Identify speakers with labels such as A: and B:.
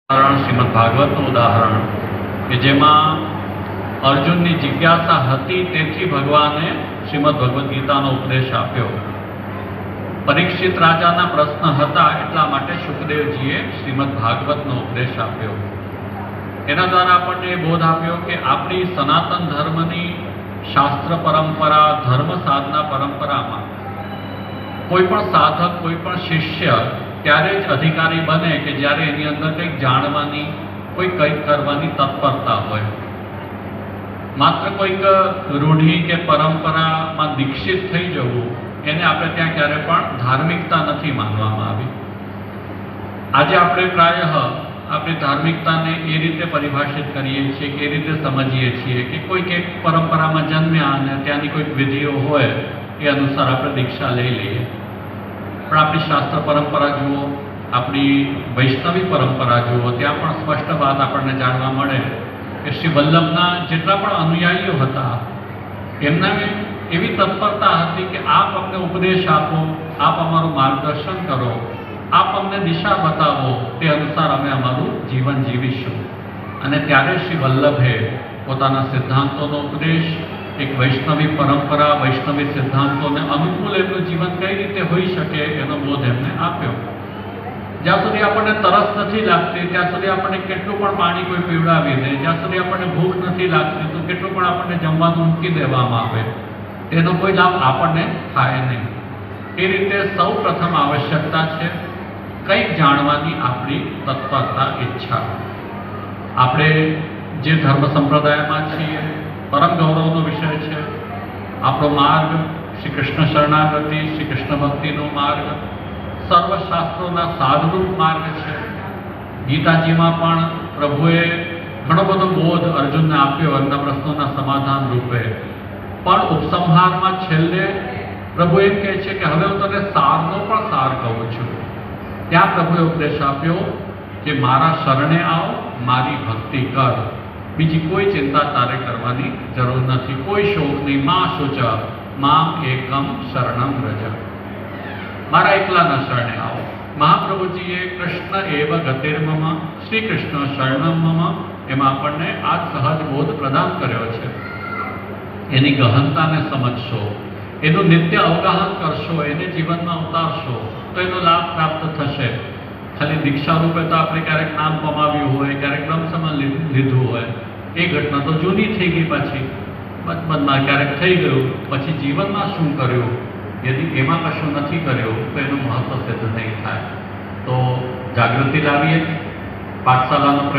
A: શ્રીમદ ભાગવતનું ઉદાહરણ કે જેમાં અર્જુનની જિજ્ઞાસા હતી, તેથી ભગવાને શ્રીમદ ભગવદ્ ગીતાનો ઉપદેશ આપ્યો. પરીક્ષિત રાજાના પ્રશ્ન હતા, એટલા માટે સુખદેવજીએ શ્રીમદ ભાગવતનો ઉપદેશ આપ્યો. એના દ્વારા આપણને એ બોધ આપ્યો કે આપણી સનાતન ધર્મની શાસ્ત્ર પરંપરા, ધર્મ સાધના પરંપરામાં કોઈ પણ સાધક, કોઈ પણ શિષ્ય ત્યારે જ અધિકારી બને કે જ્યારે એની અંદર કંઈક જાણવાની, કંઈક કરવાની તત્પરતા હોય. માત્ર કોઈક રૂઢિ કે પરંપરામાં દીક્ષિત થઈ જવું, એને આપણે ત્યાં ક્યારે પણ ધાર્મિકતા નથી માનવામાં આવી. આજે આપણે પ્રાયઃ આપણી ધાર્મિકતાને એ રીતે પરિભાષિત કરીએ છીએ કે એ રીતે સમજીએ છીએ કે કોઈક એક પરંપરામાં જન્મ્યા અને ત્યાંની કોઈક વિધિઓ હોય એ અનુસાર આપણે દીક્ષા લઈ લઈએ. પણ આપણી શાસ્ત્ર પરંપરા જુઓ, આપણી વૈષ્ણવી પરંપરા જુઓ, ત્યાં પણ સ્પષ્ટ વાત આપણને જાણવા મળે કે શ્રી વલ્લભના જેટલા પણ અનુયાયીઓ હતા, એમના એવી તત્પરતા હતી કે આપ અમને ઉપદેશ આપો, આપ અમારું માર્ગદર્શન કરો, આપ અમને દિશા બતાવો, તે અનુસાર અમે અમારું જીવન જીવીશું. અને ત્યારે શ્રી વલ્લભે પોતાના સિદ્ધાંતોનો ઉપદેશ, એક વૈષ્ણવી પરંપરા, વૈષ્ણવી સિદ્ધાંતોને અનુકૂળ એમનું જીવન કઈ રીતે હોઈ શકે એનો બોધ એમને આપ્યો. જ્યાં સુધી આપણને તરસ નથી લાગતી ત્યાં સુધી આપણને કેટલું પણ પાણી કોઈ પીવડાવી દે, જ્યાં સુધી આપણને ભૂખ નથી લાગતી તો કેટલું પણ આપણને જમવાનું મૂકી દેવામાં આવે, તેનો કોઈ લાભ આપણને થાય નહીં. એ રીતે સૌ પ્રથમ આવશ્યકતા છે કંઈક જાણવાની આપણી તત્પરતા, ઈચ્છા. આપણે જે ધર્મ સંપ્રદાયમાં છીએ, પરમ ગૌરવનો વિષય છે. આપણો માર્ગ શ્રી કૃષ્ણ શરણાગતિ, શ્રી કૃષ્ણ ભક્તિનો માર્ગ, સર્વશાસ્ત્રોના સારરૂપ માર્ગ છે. ગીતાજીમાં પણ પ્રભુએ ઘણો બધો બોધ અર્જુનને આપ્યો એમના પ્રશ્નોના સમાધાન રૂપે. પણ ઉપસંહારમાં છેલ્લે પ્રભુ એમ કહે છે કે હવે હું તને સારનો પણ સાર કહું છું. ત્યાં પ્રભુએ ઉપદેશ આપ્યો કે મારા શરણે આવ, મારી ભક્તિ કર, બીજી કોઈ ચિંતા તારે કરવાની જરૂર નથી, કોઈ શોક નહીં. મા શુચ મામ એકમ શરણમ વ્રજ, મારા એકલાના શરણે આવો. મહાપ્રભુજીએ કૃષ્ણ એવ ગતિર્મમ, શ્રી કૃષ્ણ શરણમ મમ, એમાં આપણને આ સહજ બોધ પ્રદાન કર્યો છે. એની ગહનતાને સમજશો, એનું નિત્ય અવગાહન કરશો, એને જીવનમાં ઉતારશો તો એનો લાભ પ્રાપ્ત થશે. ખાલી દીક્ષા રૂપે તો આપણે ક્યારેક નામ પમાવ્યું હોય, ક્યારેક બ્રહ્મસમાન લીધું હોય, એ ઘટના તો જૂની થઈ ગઈ. પાછી બચપનમાં ક્યારેક થઈ ગયું, પછી જીવનમાં શું કર્યું, યદિ એમાં કશું નથી કર્યું તો એનું મહત્વ સિદ્ધ નહીં થાય. તો જાગૃતિ લાવીએ, પાઠશાલાનો પ્રયોગ